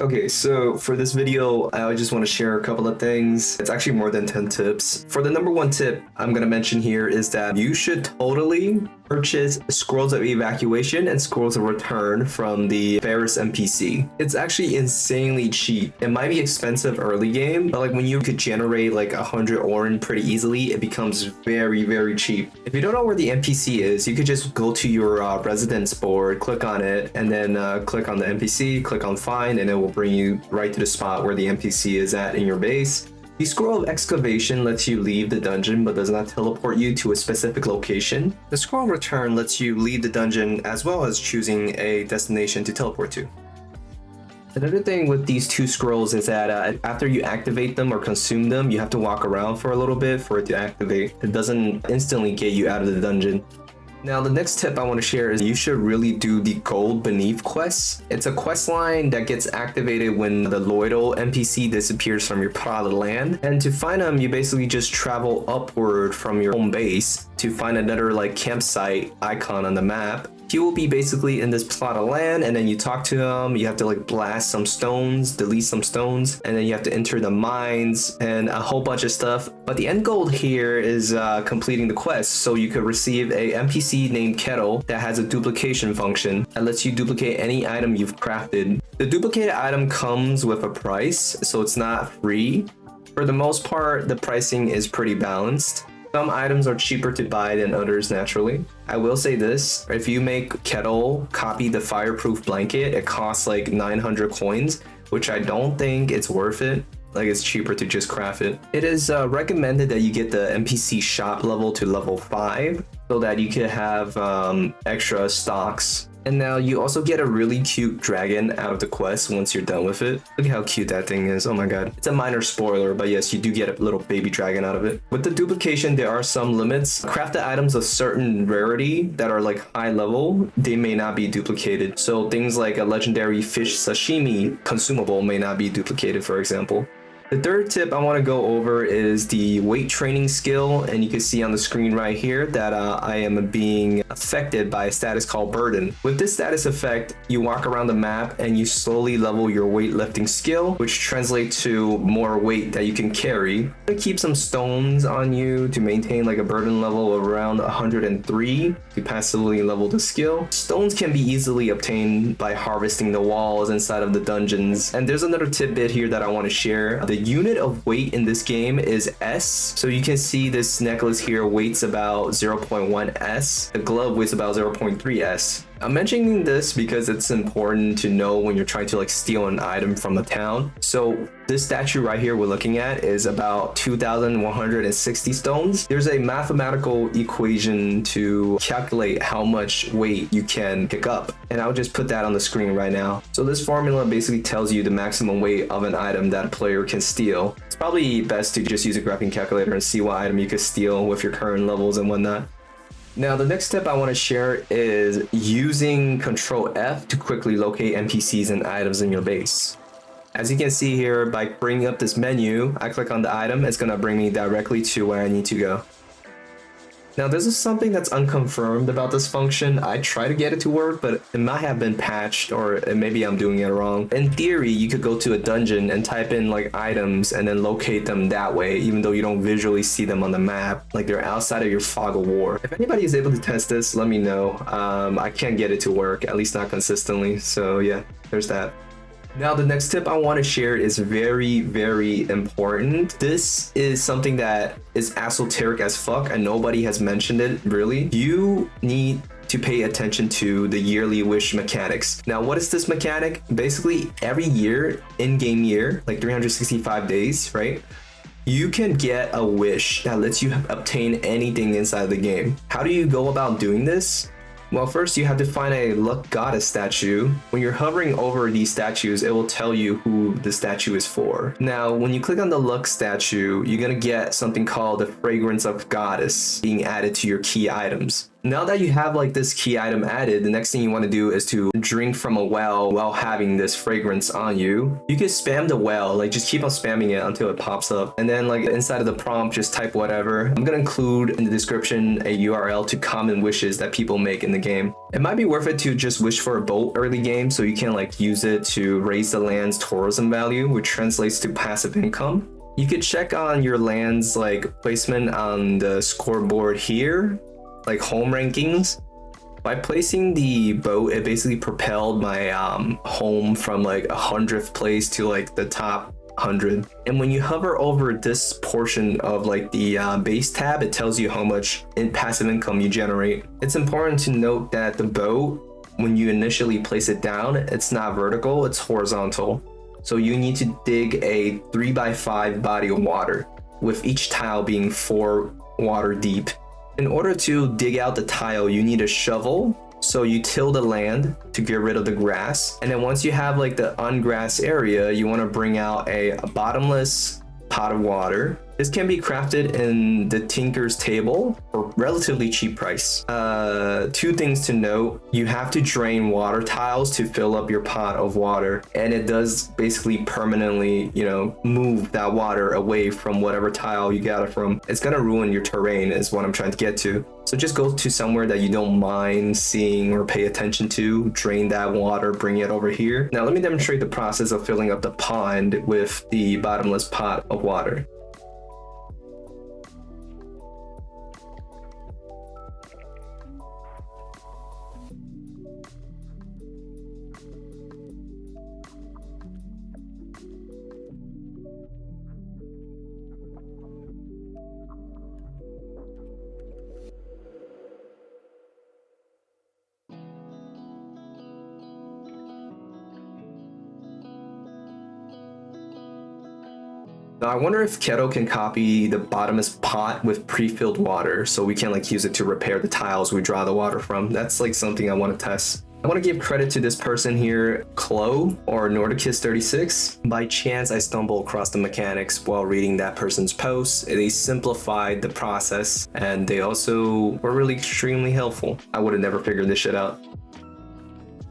Okay, so for this video, I just want to share a couple of things. It's actually more than 10 tips. For the number one tip I'm going to mention here is that you should totally purchase scrolls of evacuation and scrolls of return from the Farris NPC. It's actually insanely cheap. It might be expensive early game, but like when you could generate like 100 orin pretty easily, it becomes very, very cheap. If you don't know where the NPC is, you could just go to your residence board, click on it, and then click on the NPC, click on find, and it will bring you right to the spot where the NPC is at in your base. The scroll of excavation lets you leave the dungeon but does not teleport you to a specific location. The scroll of return lets you leave the dungeon as well as choosing a destination to teleport to. Another thing with these two scrolls is that after you activate them or consume them, you have to walk around for a little bit for it to activate. It doesn't instantly get you out of the dungeon. Now, the next tip I want to share is you should really do the Gold Beneath quests. It's a quest line that gets activated when the Loyal NPC disappears from your plot of land. And to find them, you basically just travel upward from your home base to find another like campsite icon on the map. He will be basically in this plot of land, and then you talk to him. You have to like blast some stones, delete some stones, and then you have to enter the mines and a whole bunch of stuff. But the end goal here is completing the quest, so you could receive a NPC named Kettle that has a duplication function that lets you duplicate any item you've crafted. The duplicated item comes with a price, so it's not free. For the most part, the pricing is pretty balanced. Some items are cheaper to buy than others naturally. I will say this, if you make Kettle copy the fireproof blanket, it costs like 900 coins, which I don't think it's worth it. Like it's cheaper to just craft it. It is recommended that you get the NPC shop level to level 5 so that you can have extra stocks. And now you also get a really cute dragon out of the quest once you're done with it. Look at how cute that thing is. Oh my god. It's a minor spoiler, but yes, you do get a little baby dragon out of it. With the duplication, there are some limits. Crafted items of certain rarity that are like high level, they may not be duplicated. So things like a legendary fish sashimi consumable may not be duplicated, for example. The third tip I want to go over is the weight training skill, and you can see on the screen right here that I am being affected by a status called Burden. With this status effect, you walk around the map and you slowly level your weightlifting skill, which translates to more weight that you can carry. To keep some stones on you to maintain like a burden level of around 103 to passively level the skill. Stones can be easily obtained by harvesting the walls inside of the dungeons. And there's another tidbit here that I want to share. The unit of weight in this game is S. So you can see this necklace here weighs about 0.1 S. The glove weighs about 0.3 S. I'm mentioning this because it's important to know when you're trying to like steal an item from a town. So this statue right here we're looking at is about 2,160 stones. There's a mathematical equation to calculate how much weight you can pick up. And I'll just put that on the screen right now. So this formula basically tells you the maximum weight of an item that a player can steal. It's probably best to just use a graphing calculator and see what item you can steal with your current levels and whatnot. Now, the next tip I want to share is using Control F to quickly locate NPCs and items in your base. As you can see here, by bringing up this menu, I click on the item, it's going to bring me directly to where I need to go. Now, this is something that's unconfirmed about this function. I try to get it to work, but it might have been patched, or maybe I'm doing it wrong. In theory, you could go to a dungeon and type in like items and then locate them that way, even though you don't visually see them on the map, like they're outside of your fog of war. If anybody is able to test this, let me know. I can't get it to work, at least not consistently. So yeah, there's that. Now, the next tip I want to share is very, very important. This is something that is esoteric as fuck and nobody has mentioned it really. You need to pay attention to the yearly wish mechanics. Now, what is this mechanic? Basically, every year, in-game year, like 365 days, right? You can get a wish that lets you obtain anything inside the game. How do you go about doing this? Well, first you have to find a luck goddess statue. When you're hovering over these statues, it will tell you who the statue is for. Now, when you click on the luck statue, you're gonna get something called the fragrance of goddess being added to your key items. Now that you have like this key item added, the next thing you want to do is to drink from a well while having this fragrance on you. You can spam the well, like just keep on spamming it until it pops up. And then like inside of the prompt, just type whatever. I'm gonna include in the description a URL to common wishes that people make in the game. It might be worth it to just wish for a boat early game so you can like use it to raise the land's tourism value, which translates to passive income. You could check on your land's like placement on the scoreboard here, like home rankings. By placing the boat, it basically propelled my home from like 100th place to like the top 100. And when you hover over this portion of like the base tab, it tells you how much passive income you generate. It's important to note that the boat, when you initially place it down, it's not vertical, it's horizontal. So you need to dig a 3x5 body of water, with each tile being 4 water deep. In order to dig out the tile, you need a shovel. So you till the land to get rid of the grass. And then once you have like the ungrassed area, you want to bring out a bottomless pot of water. This can be crafted in the Tinker's Table for relatively cheap price. 2 things to note: you have to drain water tiles to fill up your pot of water, and it does basically permanently, you know, move that water away from whatever tile you got it from. It's gonna ruin your terrain is what I'm trying to get to. So just go to somewhere that you don't mind seeing or pay attention to, drain that water, bring it over here. Now let me demonstrate the process of filling up the pond with the bottomless pot of water. Now I wonder if Kettle can copy the bottomless pot with pre-filled water so we can like use it to repair the tiles we draw the water from. That's like something I want to test. I want to give credit to this person here, Chloe or Norticus 36. By chance, I stumbled across the mechanics while reading that person's post. They simplified the process and they also were really extremely helpful. I would have never figured this shit out.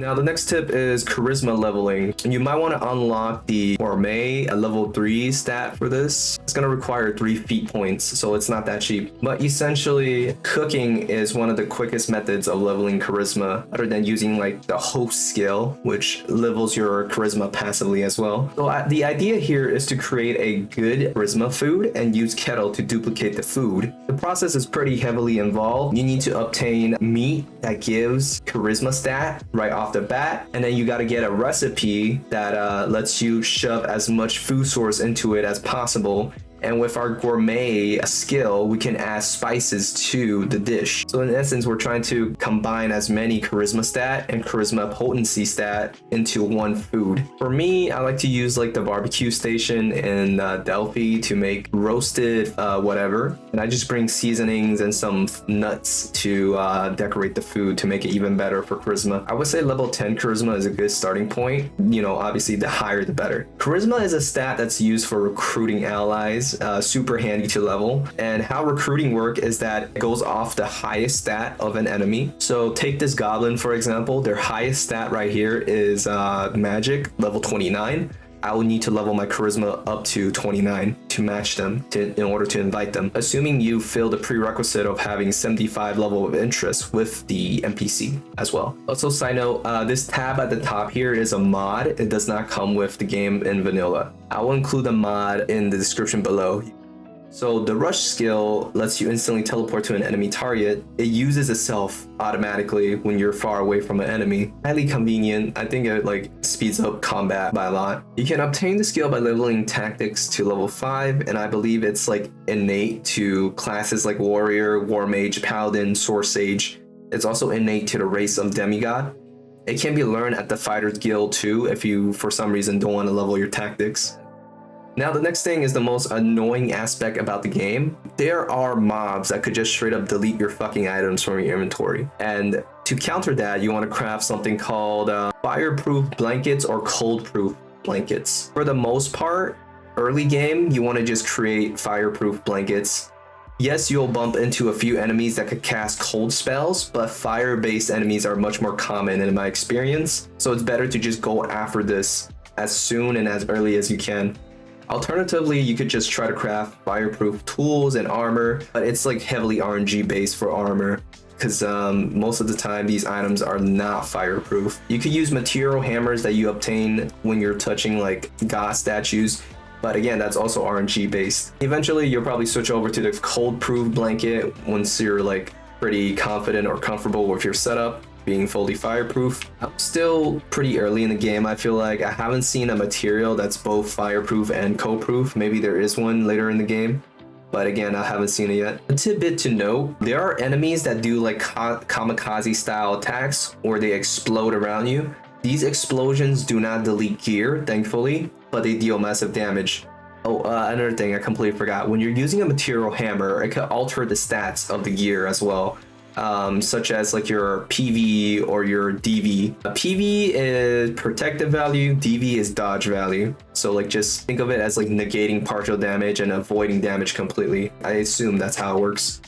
Now the next tip is charisma leveling. You might want to unlock the gourmet at level 3 stat for this. It's going to require 3 feat points, so it's not that cheap. But essentially, cooking is one of the quickest methods of leveling charisma, other than using like the host skill, which levels your charisma passively as well. So the idea here is to create a good charisma food and use Kettle to duplicate the food. The process is pretty heavily involved. You need to obtain meat that gives charisma stat right off the bat, and then you got to get a recipe that lets you shove as much food source into it as possible. And with our gourmet skill, we can add spices to the dish. So in essence, we're trying to combine as many charisma stat and charisma potency stat into one food. For me, I like to use like the barbecue station in Delphi to make roasted whatever. And I just bring seasonings and some nuts to decorate the food to make it even better for charisma. I would say level 10 charisma is a good starting point. You know, obviously the higher the better. Charisma is a stat that's used for recruiting allies. Super handy to level. And how recruiting work is that it goes off the highest stat of an enemy. So take this goblin for example. Their highest stat right here is magic, level 29. I will need to level my charisma up to 29 to match them in order to invite them, assuming you fill the prerequisite of having 75 level of interest with the NPC as well. Also, side note, this tab at the top here is a mod. It does not come with the game in vanilla. I will include the mod in the description below. So the rush skill lets you instantly teleport to an enemy target. It uses itself automatically when you're far away from an enemy. Highly convenient. I think it like speeds up combat by a lot. You can obtain the skill by leveling tactics to level 5, and I believe it's like innate to classes like warrior, war mage, paladin, sword sage. It's also innate to the race of demigod. It can be learned at the fighter's guild too if you for some reason don't want to level your tactics. Now the next thing is the most annoying aspect about the game. There are mobs that could just straight up delete your fucking items from your inventory. And to counter that, you want to craft something called fireproof blankets or cold-proof blankets. For the most part, early game, you want to just create fireproof blankets. Yes, you'll bump into a few enemies that could cast cold spells, but fire-based enemies are much more common in my experience, so it's better to just go after this as soon and as early as you can. Alternatively, you could just try to craft fireproof tools and armor, but it's like heavily RNG based for armor, because most of the time these items are not fireproof. You could use material hammers that you obtain when you're touching like god statues, but again, that's also RNG based. Eventually, you'll probably switch over to the cold proof blanket once you're like pretty confident or comfortable with your setup being fully fireproof. I'm still pretty early in the game. I feel like I haven't seen a material that's both fireproof and cold proof. Maybe there is one later in the game, but again, I haven't seen it yet. A tidbit to note, there are enemies that do like kamikaze style attacks where they explode around you. These explosions do not delete gear, thankfully, but they deal massive damage. Oh, another thing I completely forgot. When you're using a material hammer, it could alter the stats of the gear as well. Such as like your PV or your DV. PV is protective value, DV is dodge value. So like just think of it as like negating partial damage and avoiding damage completely. I assume that's how it works.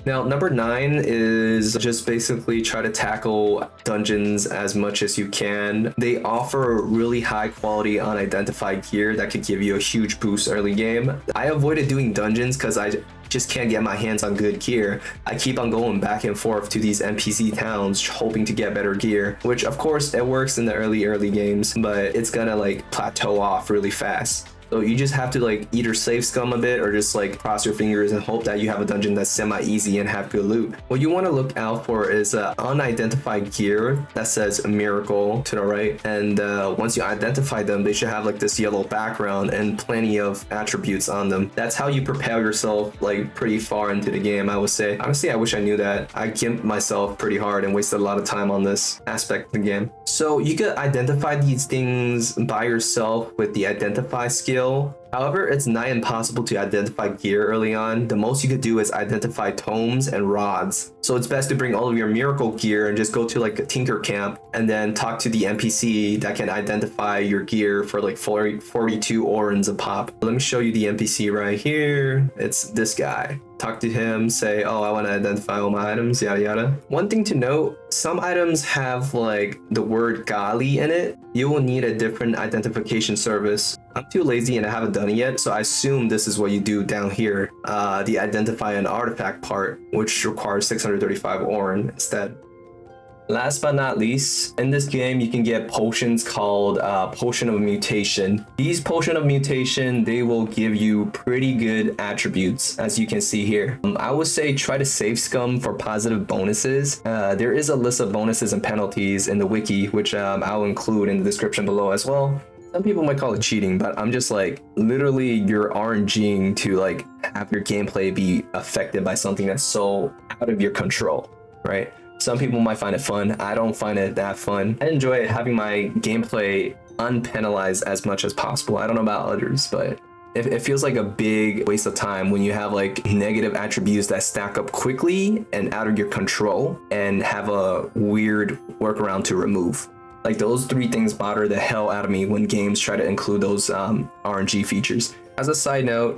Now, number 9 is just basically try to tackle dungeons as much as you can. They offer really high quality unidentified gear that could give you a huge boost early game. I avoided doing dungeons because I just can't get my hands on good gear. I keep on going back and forth to these NPC towns hoping to get better gear, which of course it works in the early games, but it's gonna like plateau off really fast. So you just have to like either save scum a bit or just like cross your fingers and hope that you have a dungeon that's semi-easy and have good loot. What you want to look out for is unidentified gear that says miracle to the right. And once you identify them, they should have like this yellow background and plenty of attributes on them. That's how you propel yourself like pretty far into the game, I would say. Honestly, I wish I knew that. I gimped myself pretty hard and wasted a lot of time on this aspect of the game. So you could identify these things by yourself with the identify skill. However, it's nigh impossible to identify gear early on. The most you could do is identify tomes and rods. So it's best to bring all of your miracle gear and just go to like a tinker camp and then talk to the NPC that can identify your gear for like 42 orens a pop. Let me show you the NPC right here. It's this guy. Talk to him, say, oh, I want to identify all my items, yada yada. One thing to note, some items have like the word gali in it. You will need a different identification service. I'm too lazy and I haven't done it yet, so I assume this is what you do down here, the identify an artifact part, which requires 635 oren instead. Last but not least, in this game you can get potions called Potion of Mutation. These Potion of Mutation, they will give you pretty good attributes, as you can see here. I would say try to save scum for positive bonuses. There is a list of bonuses and penalties in the wiki, which I'll include in the description below as well. Some people might call it cheating, but I'm just like, literally you're RNGing to like have your gameplay be affected by something that's so out of your control, right? Some people might find it fun. I don't find it that fun. I enjoy having my gameplay unpenalized as much as possible. I don't know about others, but it feels like a big waste of time when you have like negative attributes that stack up quickly and out of your control and have a weird workaround to remove. Like those 3 things bother the hell out of me when games try to include those RNG features. As a side note,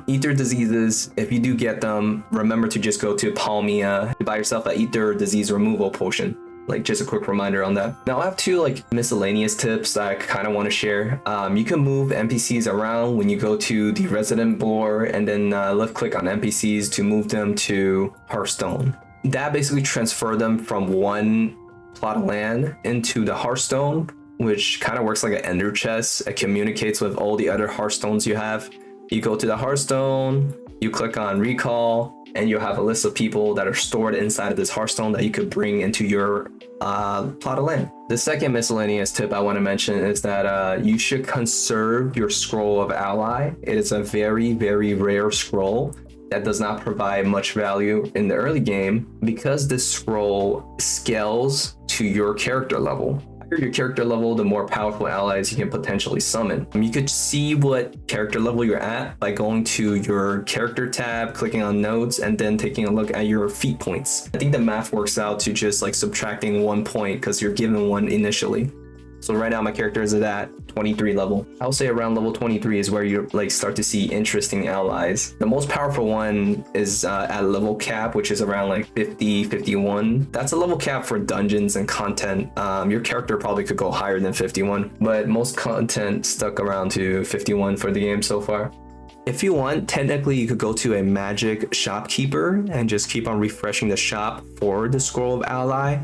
ether diseases, if you do get them, remember to just go to Palmia to buy yourself an ether disease removal potion. Like just a quick reminder on that. Now I have 2 like miscellaneous tips that I kind of want to share. You can move NPCs around when you go to the resident floor and then left click on NPCs to move them to Hearthstone. That basically transfer them from one plot of land into the Hearthstone, which kind of works like an ender chest. It communicates with all the other Hearthstones you have. You go to the Hearthstone, you click on recall, and you'll have a list of people that are stored inside of this Hearthstone that you could bring into your plot of land. The second miscellaneous tip I want to mention is that you should conserve your scroll of ally. It is a very, very rare scroll that does not provide much value in the early game because this scroll scales to your character level. The higher your character level, the more powerful allies you can potentially summon. You could see what character level you're at by going to your character tab, clicking on nodes, and then taking a look at your feat points. I think the math works out to just like subtracting 1 point because you're given one initially. So right now my character is at that 23 level. I would say around level 23 is where you like start to see interesting allies. The most powerful one is at level cap, which is around like 50, 51. That's a level cap for dungeons and content. Your character probably could go higher than 51, but most content stuck around to 51 for the game so far. If you want, technically you could go to a magic shopkeeper and just keep on refreshing the shop for the scroll of ally.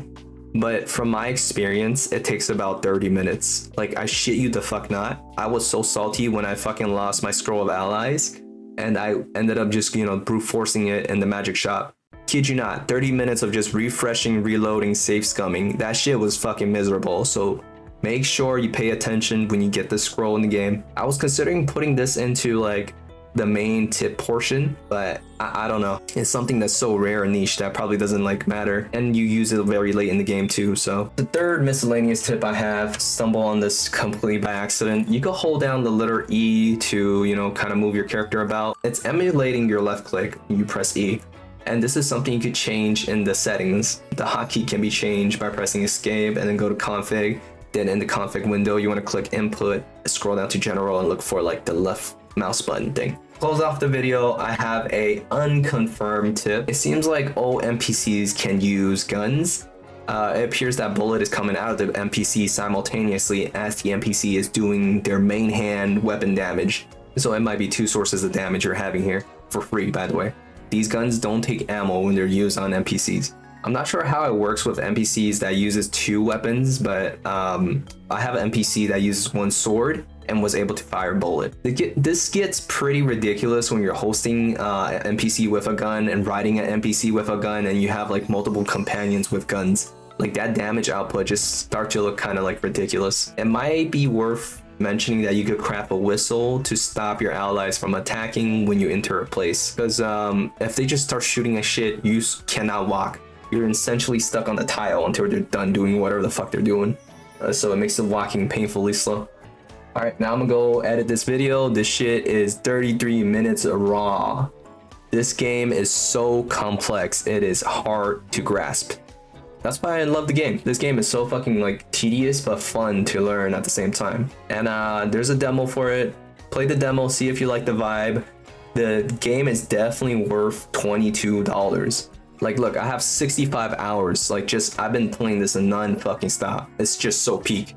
But from my experience, it takes about 30 minutes. Like, I shit you the fuck not. I was so salty when I fucking lost my scroll of allies, and I ended up just, you know, brute forcing it in the magic shop. Kid you not, 30 minutes of just refreshing, reloading, safe scumming. That shit was fucking miserable. So make sure you pay attention when you get the scroll in the game. I was considering putting this into like the main tip portion, but I don't know. It's something that's so rare and niche that probably doesn't like matter, and you use it very late in the game too. So the third miscellaneous tip I have, stumble on this completely by accident. You can hold down the letter E to, you know, kind of move your character about. It's emulating your left click. You press E, and this is something you could change in the settings. The hotkey can be changed by pressing escape and then go to config. Then in the config window, you want to click input, scroll down to general, and look for like the left mouse button thing. Close off the video, I have a unconfirmed tip. It seems like all NPCs can use guns. It appears that bullet is coming out of the NPC simultaneously as the NPC is doing their main hand weapon damage. So it might be two sources of damage you're having here, for free by the way. These guns don't take ammo when they're used on NPCs. I'm not sure how it works with NPCs that uses two weapons, but I have an NPC that uses one sword and was able to fire a bullet. This gets pretty ridiculous when you're hosting an NPC with a gun and riding an NPC with a gun, and you have like multiple companions with guns. Like, that damage output just starts to look kind of like ridiculous. It might be worth mentioning that you could craft a whistle to stop your allies from attacking when you enter a place, because if they just start shooting at shit, you cannot walk. You're essentially stuck on the tile until they're done doing whatever the fuck they're doing. So it makes the walking painfully slow. Alright, now I'm gonna go edit this video. This shit is 33 minutes raw. This game is so complex, it is hard to grasp. That's why I love the game. This game is so fucking like tedious but fun to learn at the same time. And there's a demo for it. Play the demo, see if you like the vibe. The game is definitely worth $22. Like, look, I have 65 hours. Like, just I've been playing this and non fucking stop. It's just so peak.